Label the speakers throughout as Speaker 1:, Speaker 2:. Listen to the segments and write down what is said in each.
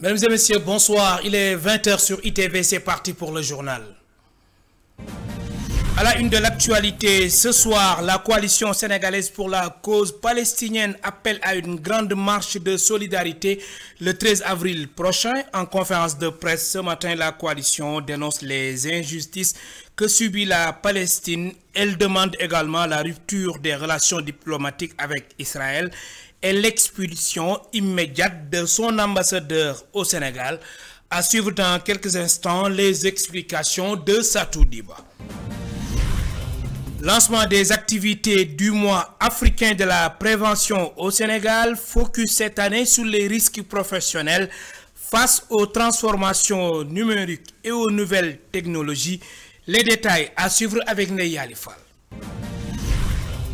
Speaker 1: Mesdames et messieurs, bonsoir. Il est 20h sur ITV, c'est parti pour le journal. À la une de l'actualité, ce soir, la coalition sénégalaise pour la cause palestinienne appelle à une grande marche de solidarité le 13 avril prochain. En conférence de presse ce matin, la coalition dénonce les injustices que subit la Palestine. Elle demande également la rupture des relations diplomatiques avec Israël et l'expulsion immédiate de son ambassadeur au Sénégal. À suivre dans quelques instants les explications de Satou Diba. Lancement des activités du mois africain de la prévention au Sénégal, focus cette année sur les risques professionnels face aux transformations numériques et aux nouvelles technologies. Les détails à suivre avec Neyali Fall.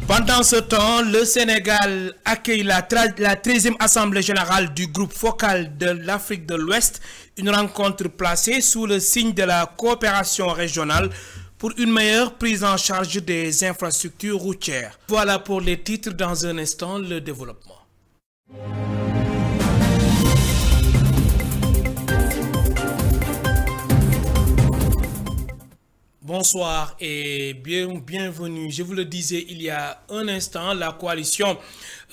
Speaker 1: Pendant ce temps, le Sénégal accueille la 13e Assemblée générale du groupe focal de l'Afrique de l'Ouest, une rencontre placée sous le signe de la coopération régionale pour une meilleure prise en charge des infrastructures routières. Voilà pour les titres, dans un instant, le développement. Bonsoir et bienvenue. Je vous le disais il y a un instant, la coalition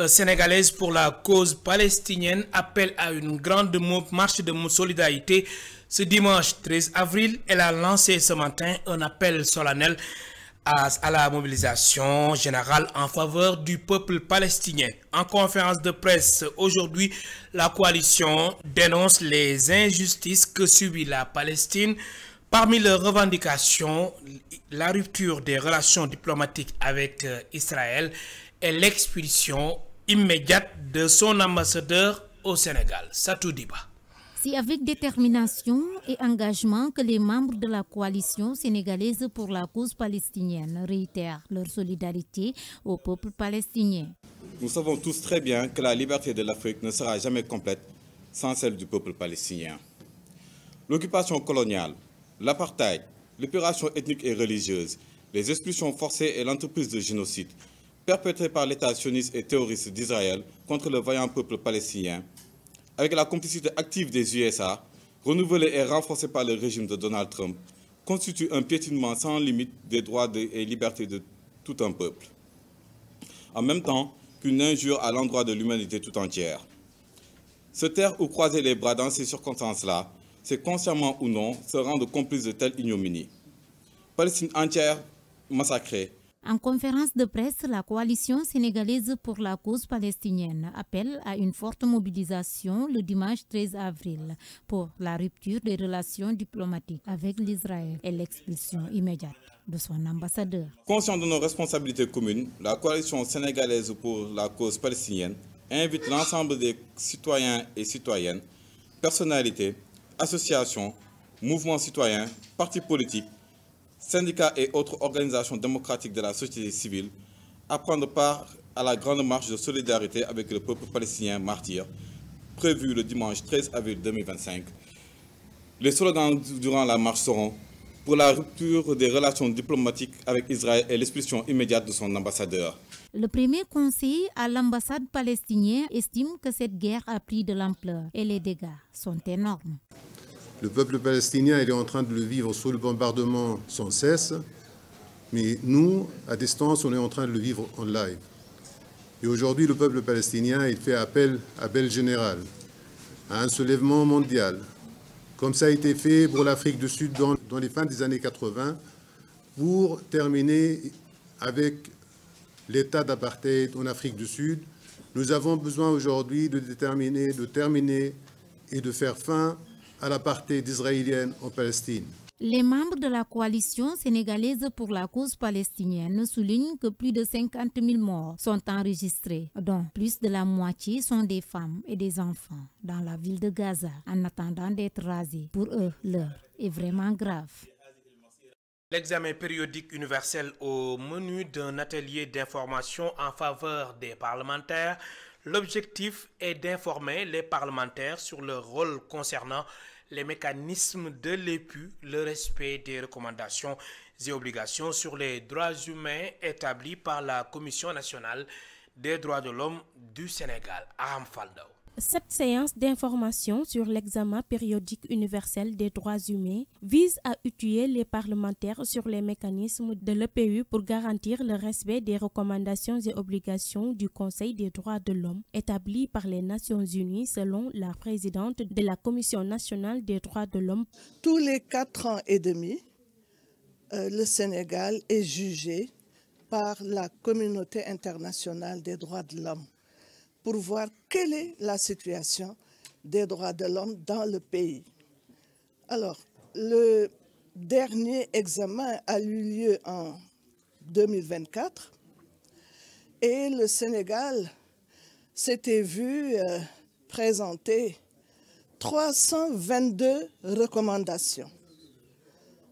Speaker 1: sénégalaise pour la cause palestinienne appelle à une grande marche de solidarité. Ce dimanche 13 avril, elle a lancé ce matin un appel solennel à la mobilisation générale en faveur du peuple palestinien. En conférence de presse aujourd'hui, la coalition dénonce les injustices que subit la Palestine. Parmi leurs revendications, la rupture des relations diplomatiques avec Israël et l'expulsion immédiate de son ambassadeur au Sénégal, Satou Diba.
Speaker 2: C'est avec détermination et engagement que les membres de la coalition sénégalaise pour la cause palestinienne réitèrent leur solidarité au peuple palestinien.
Speaker 3: Nous savons tous très bien que la liberté de l'Afrique ne sera jamais complète sans celle du peuple palestinien. L'occupation coloniale, l'apartheid, l'épuration ethnique et religieuse, les expulsions forcées et l'entreprise de génocide perpétrées par l'État sioniste et terroriste d'Israël contre le vaillant peuple palestinien, avec la complicité active des USA, renouvelée et renforcée par le régime de Donald Trump, constitue un piétinement sans limite des droits et libertés de tout un peuple, en même temps qu'une injure à l'endroit de l'humanité tout entière. Se taire ou croiser les bras dans ces circonstances-là, c'est consciemment ou non se rendre complice de telle ignominie. Palestine entière massacrée.
Speaker 2: En conférence de presse, la coalition sénégalaise pour la cause palestinienne appelle à une forte mobilisation le dimanche 13 avril pour la rupture des relations diplomatiques avec l'Israël et l'expulsion immédiate de son ambassadeur.
Speaker 3: Conscient de nos responsabilités communes, la coalition sénégalaise pour la cause palestinienne invite l'ensemble des citoyens et citoyennes, personnalités, associations, mouvements citoyens, partis politiques, syndicats et autres organisations démocratiques de la société civile à prendre part à la grande marche de solidarité avec le peuple palestinien martyr, prévue le dimanche 13 avril 2025. Les slogans durant la marche seront pour la rupture des relations diplomatiques avec Israël et l'expulsion immédiate de son ambassadeur.
Speaker 2: Le premier conseiller à l'ambassade palestinienne estime que cette guerre a pris de l'ampleur et les dégâts sont énormes.
Speaker 4: Le peuple palestinien est en train de le vivre sous le bombardement sans cesse, mais nous, à distance, on est en train de le vivre en live. Et aujourd'hui, le peuple palestinien, il fait appel général à un soulèvement mondial, comme ça a été fait pour l'Afrique du Sud dans les fins des années 80, pour terminer avec l'état d'apartheid en Afrique du Sud. Nous avons besoin aujourd'hui de terminer et de faire fin à l'apartheid israélienne en Palestine.
Speaker 2: Les membres de la coalition sénégalaise pour la cause palestinienne soulignent que plus de 50 000 morts sont enregistrés, dont plus de la moitié sont des femmes et des enfants dans la ville de Gaza, en attendant d'être rasés. Pour eux, l'heure est vraiment grave.
Speaker 1: L'examen périodique universel au menu d'un atelier d'information en faveur des parlementaires. L'objectif est d'informer les parlementaires sur leur rôle concernant les mécanismes de l'EPU, le respect des recommandations et obligations sur les droits humains établis par la Commission nationale des droits de l'homme du Sénégal, Aram Faldo.
Speaker 5: Cette séance d'information sur l'examen périodique universel des droits humains vise à outiller les parlementaires sur les mécanismes de l'EPU pour garantir le respect des recommandations et obligations du Conseil des droits de l'homme établies par les Nations Unies selon la présidente de la Commission nationale des droits de l'homme.
Speaker 6: Tous les 4 ans et demi, le Sénégal est jugé par la communauté internationale des droits de l'homme pour voir quelle est la situation des droits de l'homme dans le pays. Alors, le dernier examen a eu lieu en 2024 et le Sénégal s'était vu présenter 322 recommandations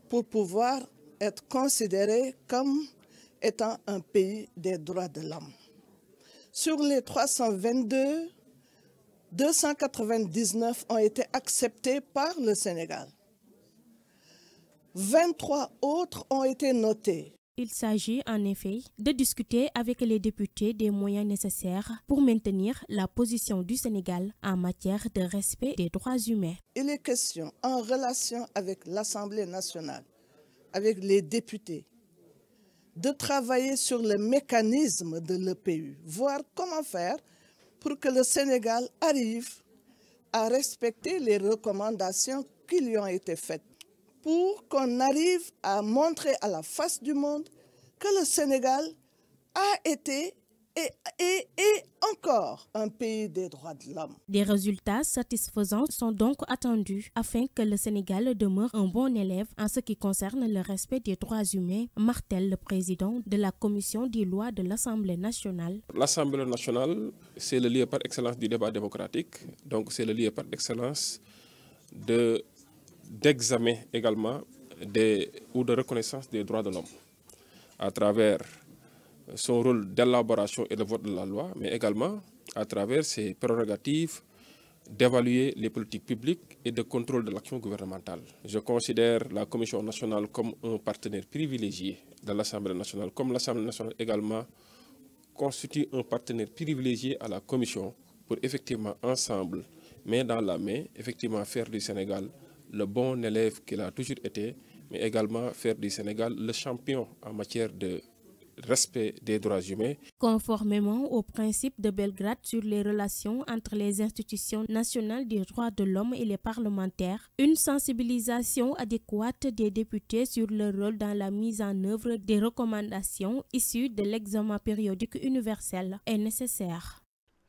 Speaker 6: pour pouvoir être considéré comme étant un pays des droits de l'homme. Sur les 322, 299 ont été acceptés par le Sénégal. 23 autres ont été notés.
Speaker 5: Il s'agit en effet de discuter avec les députés des moyens nécessaires pour maintenir la position du Sénégal en matière de respect des droits humains.
Speaker 6: Il est question, en relation avec l'Assemblée nationale, avec les députés, de travailler sur le mécanisme de l'EPU, voir comment faire pour que le Sénégal arrive à respecter les recommandations qui lui ont été faites, pour qu'on arrive à montrer à la face du monde que le Sénégal a été et encore un pays des droits de l'homme.
Speaker 5: Des résultats satisfaisants sont donc attendus afin que le Sénégal demeure un bon élève en ce qui concerne le respect des droits humains, martèle le président de la commission des lois de l'Assemblée nationale.
Speaker 7: L'Assemblée nationale, c'est le lieu par excellence du débat démocratique, donc c'est le lieu par excellence d'examen également ou de reconnaissance des droits de l'homme à travers son rôle d'élaboration et de vote de la loi, mais également à travers ses prérogatives d'évaluer les politiques publiques et de contrôle de l'action gouvernementale. Je considère la Commission nationale comme un partenaire privilégié de l'Assemblée nationale, comme l'Assemblée nationale également constitue un partenaire privilégié à la Commission pour effectivement ensemble, main dans la main, effectivement faire du Sénégal le bon élève qu'il a toujours été, mais également faire du Sénégal le champion en matière de respect des droits humains.
Speaker 5: Conformément aux principes de Belgrade sur les relations entre les institutions nationales des droits de l'homme et les parlementaires, une sensibilisation adéquate des députés sur leur rôle dans la mise en œuvre des recommandations issues de l'examen périodique universel est nécessaire.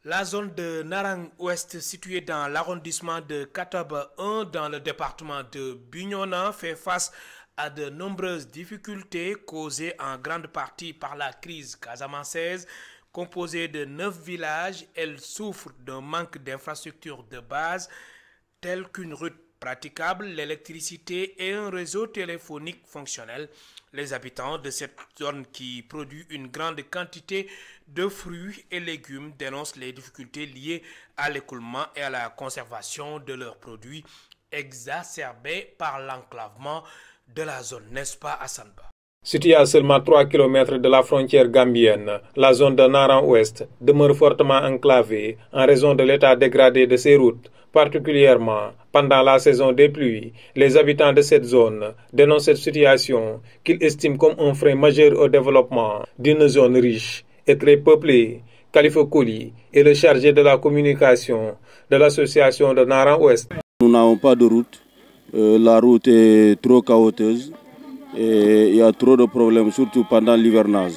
Speaker 1: La zone de Narang Ouest, située dans l'arrondissement de Kataba 1 dans le département de Bignona, fait face à de nombreuses difficultés causées en grande partie par la crise casamançaise. Composée de 9 villages, elle souffre d'un manque d'infrastructures de base telles qu'une route praticable, l'électricité et un réseau téléphonique fonctionnel. Les habitants de cette zone qui produit une grande quantité de fruits et légumes dénoncent les difficultés liées à l'écoulement et à la conservation de leurs produits, exacerbées par l'enclavement de la zone, n'est-ce pas Hassanba?
Speaker 8: Située à seulement 3 km de la frontière gambienne, la zone de Narang Ouest demeure fortement enclavée en raison de l'état dégradé de ses routes. Particulièrement pendant la saison des pluies, les habitants de cette zone dénoncent cette situation qu'ils estiment comme un frein majeur au développement d'une zone riche et très peuplée. Khalifa Koli est le chargé de la communication de l'association de Narang Ouest.
Speaker 9: Nous n'avons pas de route. La route est trop chaotique et il y a trop de problèmes, surtout pendant l'hivernage.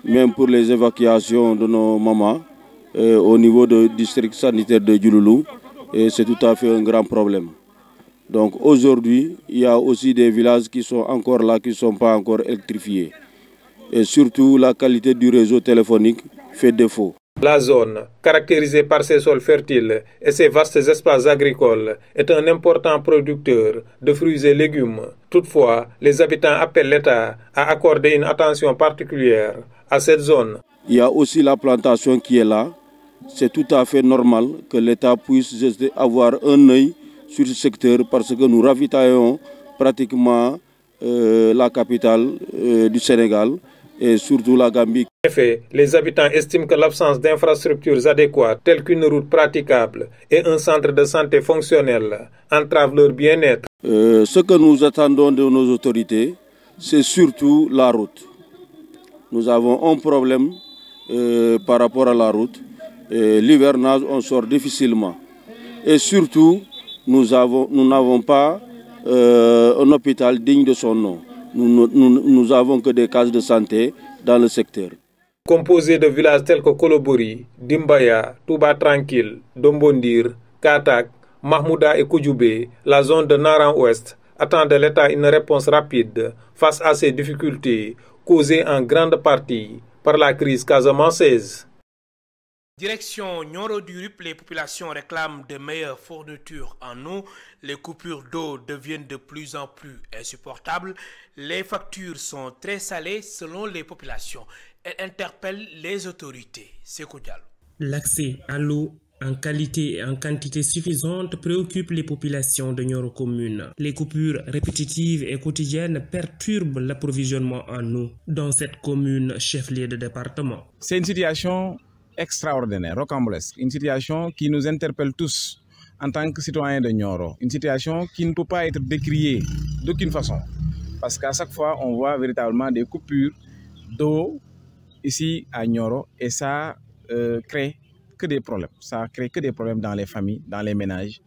Speaker 9: Même pour les évacuations de nos mamans au niveau du district sanitaire de Djouloulou, c'est tout à fait un grand problème. Donc aujourd'hui, il y a aussi des villages qui sont encore là, qui ne sont pas encore électrifiés. Et surtout, la qualité du réseau téléphonique fait défaut.
Speaker 8: La zone, caractérisée par ses sols fertiles et ses vastes espaces agricoles, est un important producteur de fruits et légumes. Toutefois, les habitants appellent l'État à accorder une attention particulière à cette zone.
Speaker 9: Il y a aussi la plantation qui est là. C'est tout à fait normal que l'État puisse avoir un œil sur ce secteur parce que nous ravitaillons pratiquement la capitale du Sénégal et surtout la Gambie.
Speaker 8: En effet, les habitants estiment que l'absence d'infrastructures adéquates telles qu'une route praticable et un centre de santé fonctionnel entrave leur bien-être.
Speaker 9: Ce que nous attendons de nos autorités, c'est surtout la route. Nous avons un problème par rapport à la route. L'hivernage, on sort difficilement. Et surtout, nous n'avons pas un hôpital digne de son nom. Nous n'avons que des cases de santé dans le secteur.
Speaker 8: Composé de villages tels que Kolobori, Dimbaya, Touba Tranquille, Dombondir, Katak, Mahmouda et Koudjoubé, la zone de Naran-Ouest attend de l'État une réponse rapide face à ces difficultés causées en grande partie par la crise casamançaise.
Speaker 1: Direction Nioro-du-Rip, les populations réclament de meilleures fournitures en eau. Les coupures d'eau deviennent de plus en plus insupportables. Les factures sont très salées selon les populations. Elles interpellent les autorités. Sékou Diallo.
Speaker 10: L'accès à l'eau en qualité et en quantité suffisante préoccupe les populations de Nioro commune. Les coupures répétitives et quotidiennes perturbent l'approvisionnement en eau dans cette commune chef-lieu de département.
Speaker 11: C'est une situation extraordinaire, rocambolesque, une situation qui nous interpelle tous en tant que citoyens de Nioro, une situation qui ne peut pas être décriée d'aucune façon, parce qu'à chaque fois on voit véritablement des coupures d'eau ici à Nioro et ça crée que des problèmes, ça crée que des problèmes dans les familles, dans les ménages,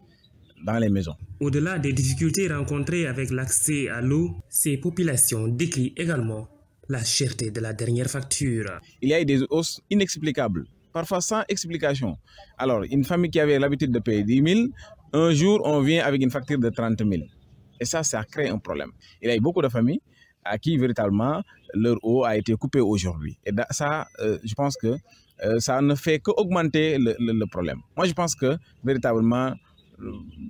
Speaker 11: dans les maisons.
Speaker 10: Au-delà des difficultés rencontrées avec l'accès à l'eau, ces populations décrient également la cherté de la dernière facture.
Speaker 11: Il y a eu des hausses inexplicables, parfois sans explication. Alors, une famille qui avait l'habitude de payer 10 000, un jour, on vient avec une facture de 30 000. Et ça crée un problème. Il y a eu beaucoup de familles à qui, véritablement, leur eau a été coupée aujourd'hui. Et ça, je pense que ça ne fait qu'augmenter le problème. Moi, je pense que, véritablement,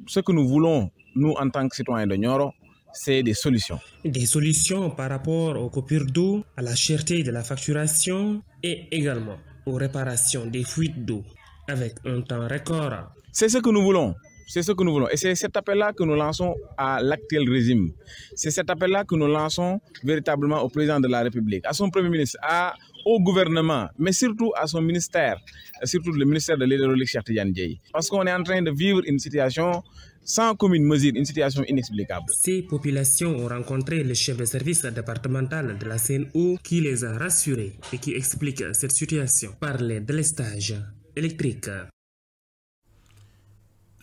Speaker 11: ce que nous voulons, nous, en tant que citoyens de Nioro, c'est des solutions.
Speaker 10: Des solutions par rapport aux coupures d'eau, à la cherté de la facturation et également aux réparations des fuites d'eau avec un temps record.
Speaker 11: C'est ce que nous voulons. C'est ce que nous voulons. Et c'est cet appel-là que nous lançons à l'actuel régime. C'est cet appel-là que nous lançons véritablement au président de la République, à son premier ministre, au gouvernement, mais surtout à son ministère, surtout le ministère de l'Hydraulique, Cheikh Tidiane Dièye. Parce qu'on est en train de vivre une situation sans commune mesure, une situation inexplicable.
Speaker 10: Ces populations ont rencontré le chef de service départemental de la CNO qui les a rassurés et qui explique cette situation par les délestages électriques.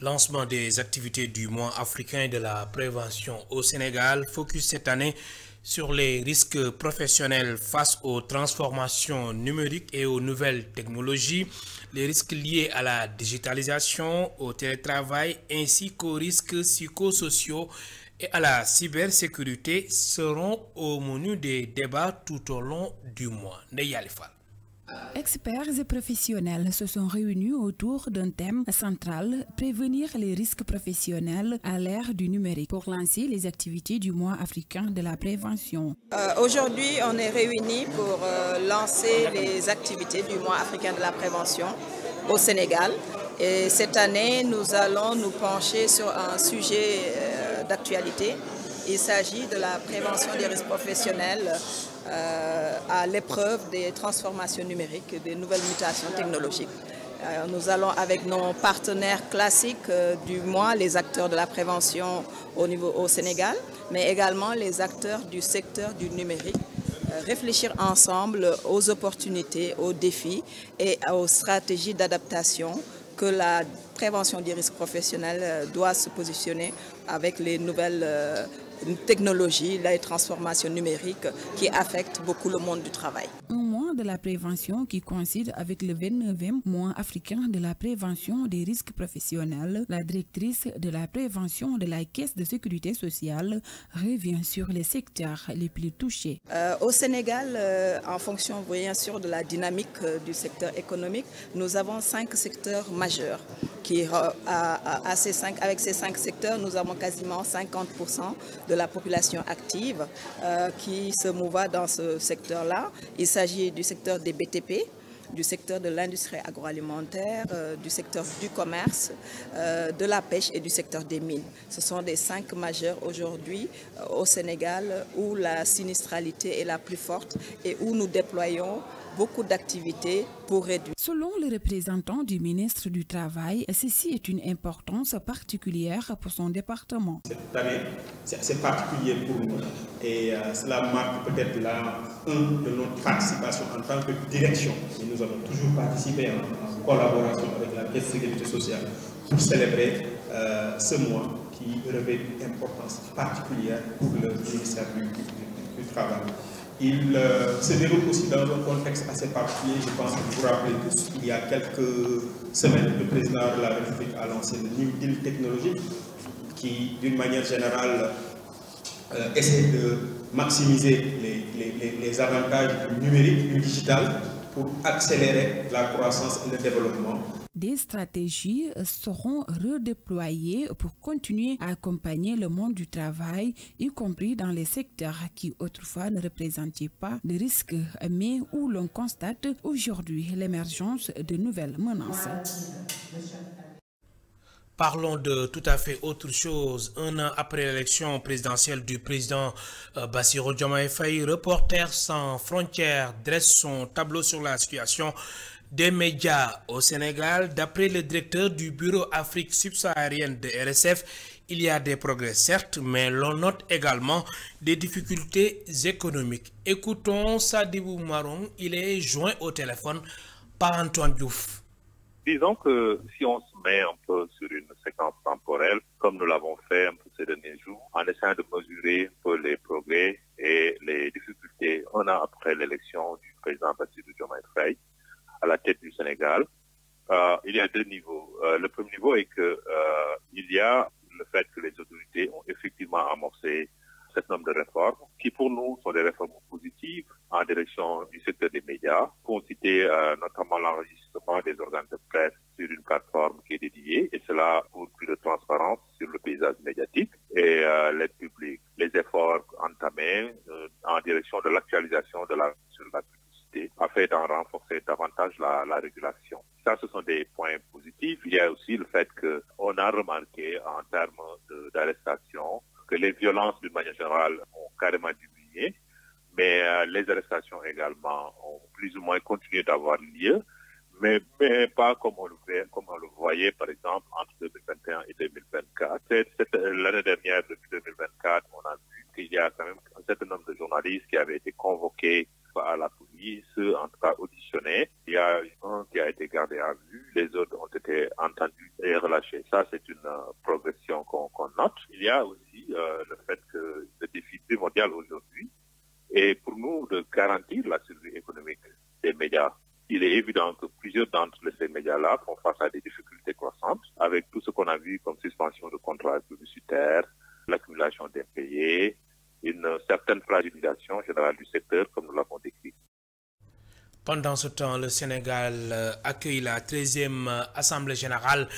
Speaker 1: Lancement des activités du mois africain de la prévention au Sénégal, focus cette année sur les risques professionnels face aux transformations numériques et aux nouvelles technologies, les risques liés à la digitalisation, au télétravail ainsi qu'aux risques psychosociaux et à la cybersécurité seront au menu des débats tout au long du mois. Ndeyalifal.
Speaker 12: Experts et professionnels se sont réunis autour d'un thème central, prévenir les risques professionnels à l'ère du numérique, pour lancer les activités du mois africain de la prévention.
Speaker 13: Aujourd'hui, on est réunis pour lancer les activités du mois africain de la prévention au Sénégal. Et cette année, nous allons nous pencher sur un sujet d'actualité. Il s'agit de la prévention des risques professionnels à l'épreuve des transformations numériques et des nouvelles mutations technologiques. Nous allons avec nos partenaires classiques du mois, les acteurs de la prévention au Sénégal, mais également les acteurs du secteur du numérique, réfléchir ensemble aux opportunités, aux défis et aux stratégies d'adaptation que la prévention des risques professionnels doit se positionner avec les nouvelles technologies, les transformations numériques qui affectent beaucoup le monde du travail.
Speaker 12: Un mois de la prévention qui coïncide avec le 29e mois africain de la prévention des risques professionnels. La directrice de la prévention de la Caisse de sécurité sociale revient sur les secteurs les plus touchés.
Speaker 13: Au Sénégal, en fonction bien sûr de la dynamique du secteur économique, nous avons 5 secteurs majeurs. Avec ces 5 secteurs, nous avons quasiment 50% de la population active qui se mouva dans ce secteur-là. Il s'agit du secteur des BTP, du secteur de l'industrie agroalimentaire, du secteur du commerce, de la pêche et du secteur des mines. Ce sont des 5 majeurs aujourd'hui au Sénégal où la sinistralité est la plus forte et où nous déployons beaucoup d'activités pour réduire.
Speaker 12: Selon le représentant du ministre du Travail, ceci est une importance particulière pour son département.
Speaker 14: Cette année, c'est assez particulier pour nous et cela marque peut-être là de notre participation en tant que direction. Et nous avons toujours participé en collaboration avec la Caisse de sécurité sociale pour célébrer ce mois qui revêt une importance particulière pour le ministère du Travail. Il se déroule aussi dans un contexte assez particulier. Je pense que vous vous rappelez tous, il y a quelques semaines, le président de la République a lancé le New Deal technologique qui, d'une manière générale, essaie de maximiser les avantages du numérique, du digital, pour accélérer la croissance et le développement.
Speaker 12: Des stratégies seront redéployées pour continuer à accompagner le monde du travail, y compris dans les secteurs qui autrefois ne représentaient pas de risques, mais où l'on constate aujourd'hui l'émergence de nouvelles menaces.
Speaker 1: Parlons de tout à fait autre chose. Un an après l'élection présidentielle du président Bassirou Diomaye Faye, Reporters sans frontières dresse son tableau sur la situation des médias au Sénégal. D'après le directeur du bureau Afrique subsaharienne de RSF, il y a des progrès certes, mais l'on note également des difficultés économiques. Écoutons Sadibou Maron, il est joint au téléphone par Antoine Diouf.
Speaker 15: Disons que si on se met un peu sur une séquence temporelle, comme nous l'avons fait un peu ces derniers jours, en essayant de mesurer un peu les progrès et les difficultés un an après l'élection du président Bassirou Diomaye Faye à la tête du Sénégal, il y a 2 niveaux. Le premier niveau est que il y a le fait que les autorités ont effectivement amorcé un certain nombre de réformes qui pour nous sont des réformes positives en direction du secteur des médias. Pour citer notamment l'enregistrement des organes de presse sur une plateforme qui est dédiée, et cela pour plus de transparence sur le paysage médiatique et l'aide publique. Les efforts entamés en direction de l'actualisation de sur la publicité afin d'en renforcer davantage la régulation. Ça, ce sont des points positifs. Il y a aussi le fait qu'on a remarqué en termes d'arrestation que les violences d'une manière générale ont carrément diminué, mais les arrestations également ont plus ou moins continué d'avoir lieu, mais pas comme on le voyait par exemple entre 2021 et 2024. L'année dernière, depuis 2024, on a vu qu'il y a quand même un certain nombre de journalistes qui avaient été convoqués à la police, en tout cas auditionnés. Il y a un qui a été gardé à vue, les autres ont été entendus et relâchés. Ça, c'est une progression qu'on note. Il y a aussi le fait que le défi primordial aujourd'hui est pour nous de garantir la survie économique des médias. Il est évident que plusieurs d'entre ces médias-là font face à des difficultés croissantes avec tout ce qu'on a vu comme suspension de contrats publicitaires, l'accumulation d'impayés, une certaine fragilisation générale du secteur comme nous l'avons décrit.
Speaker 1: Pendant ce temps, le Sénégal accueille la 13e Assemblée générale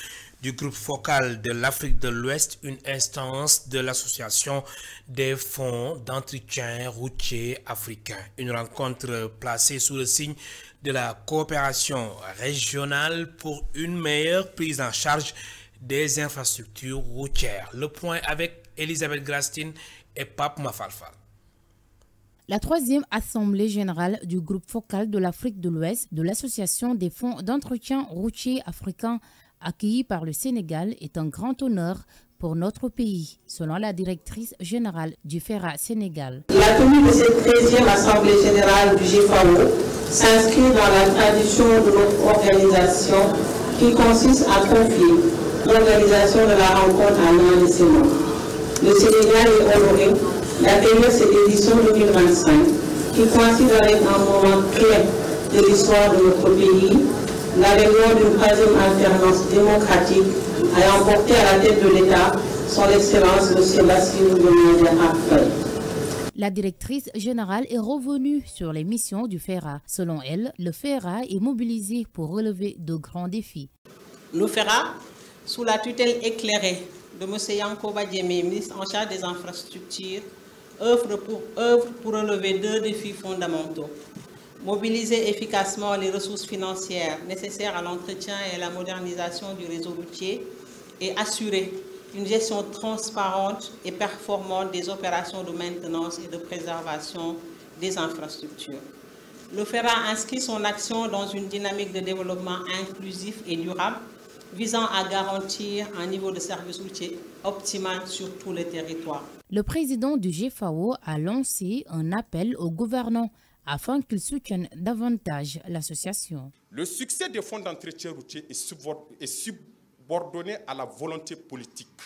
Speaker 1: du groupe focal de l'Afrique de l'Ouest, une instance de l'Association des fonds d'entretien routier africain. Une rencontre placée sous le signe de la coopération régionale pour une meilleure prise en charge des infrastructures routières. Le point avec Elisabeth Grastine et Pape Mafalfal.
Speaker 2: La 3e Assemblée générale du groupe focal de l'Afrique de l'Ouest de l'Association des fonds d'entretien routier africains accueillie par le Sénégal est un grand honneur pour notre pays, selon la directrice générale du FERA Sénégal.
Speaker 16: La tenue de cette 13e Assemblée générale du GFAO s'inscrit dans la tradition de notre organisation qui consiste à confier l'organisation de la rencontre à l'un de ses membres. Le Sénégal est honoré d'accueillir cette édition 2025 qui coïncide avec un moment clé de l'histoire de notre pays, l'avènement d'une 3e alternance démocratique ayant porté à la tête de l'État son Excellence M. Bassirou Diomaye Faye.
Speaker 2: La directrice générale est revenue sur les missions du FERA. Selon elle, le FERA est mobilisé pour relever de grands défis.
Speaker 17: Le FERA, sous la tutelle éclairée de M. Yankoba Diémé, ministre en charge des infrastructures, œuvre pour relever 2 défis fondamentaux. mobiliser efficacement les ressources financières nécessaires à l'entretien et à la modernisation du réseau routier et assurer une gestion transparente et performante des opérations de maintenance et de préservation des infrastructures. Le FERA inscrit son action dans une dynamique de développement inclusif et durable visant à garantir un niveau de service routier optimal sur tout le territoire.
Speaker 2: Le président du GFAO a lancé un appel aux gouvernants afin qu'ils soutiennent davantage l'association.
Speaker 18: Le succès des fonds d'entretien routier est subordonné à la volonté politique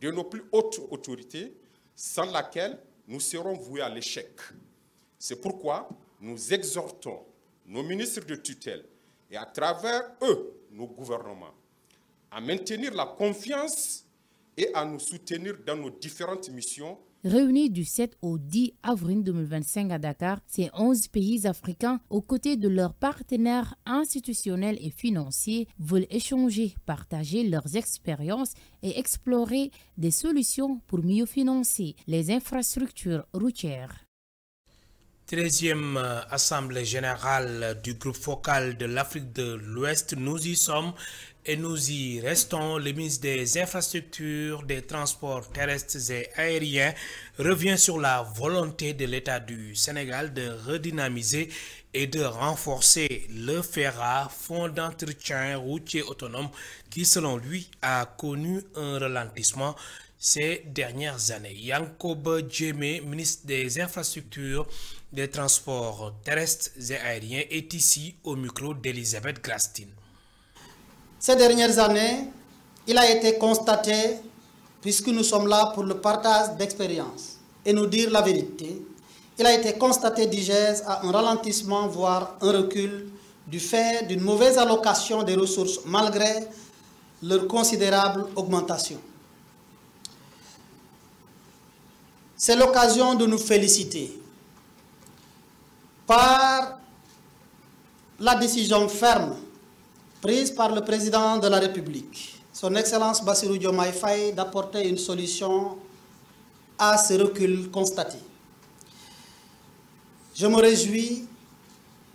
Speaker 18: de nos plus hautes autorités, sans laquelle nous serons voués à l'échec. C'est pourquoi nous exhortons nos ministres de tutelle et à travers eux, nos gouvernements, à maintenir la confiance et à nous soutenir dans nos différentes missions.
Speaker 2: Réunis du 7 au 10 avril 2025 à Dakar, ces 11 pays africains, aux côtés de leurs partenaires institutionnels et financiers, veulent échanger, partager leurs expériences et explorer des solutions pour mieux financer les infrastructures routières.
Speaker 1: 13e Assemblée générale du groupe focal de l'Afrique de l'Ouest, nous y sommes et nous y restons. Le ministre des Infrastructures, des Transports terrestres et aériens revient sur la volonté de l'État du Sénégal de redynamiser et de renforcer le FERA, Fonds d'entretien routier autonome, qui selon lui a connu un ralentissement ces dernières années. Yankoba Djemé, ministre des Infrastructures, des Transports terrestres et aériens, est ici au micro d'Elisabeth Grastine.
Speaker 19: Ces dernières années, il a été constaté, puisque nous sommes là pour le partage d'expériences et nous dire la vérité, il a été constaté d'IGES à un ralentissement, voire un recul, du fait d'une mauvaise allocation des ressources malgré leur considérable augmentation. C'est l'occasion de nous féliciter par la décision ferme prise par le président de la République, son Excellence Bassirou Diomaye Faye, d'apporter une solution à ce recul constaté. Je me réjouis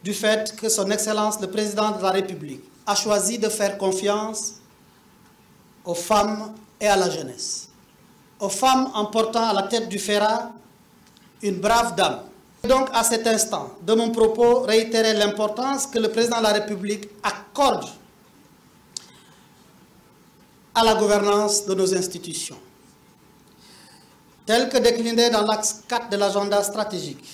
Speaker 19: du fait que son Excellence le président de la République a choisi de faire confiance aux femmes et à la jeunesse. Aux femmes en portant à la tête du FERA une brave dame. Donc à cet instant de mon propos, réitérer l'importance que le président de la République accorde à la gouvernance de nos institutions. Tel que décliné dans l'axe 4 de l'agenda stratégique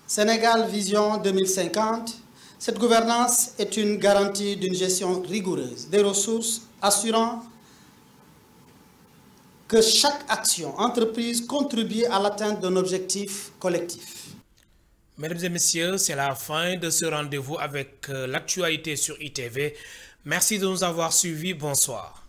Speaker 19: Sénégal Vision 2050, cette gouvernance est une garantie d'une gestion rigoureuse des ressources, assurant que chaque action entreprise contribue à l'atteinte d'un objectif collectif.
Speaker 1: Mesdames et messieurs, c'est la fin de ce rendez-vous avec l'actualité sur ITV. Merci de nous avoir suivis. Bonsoir.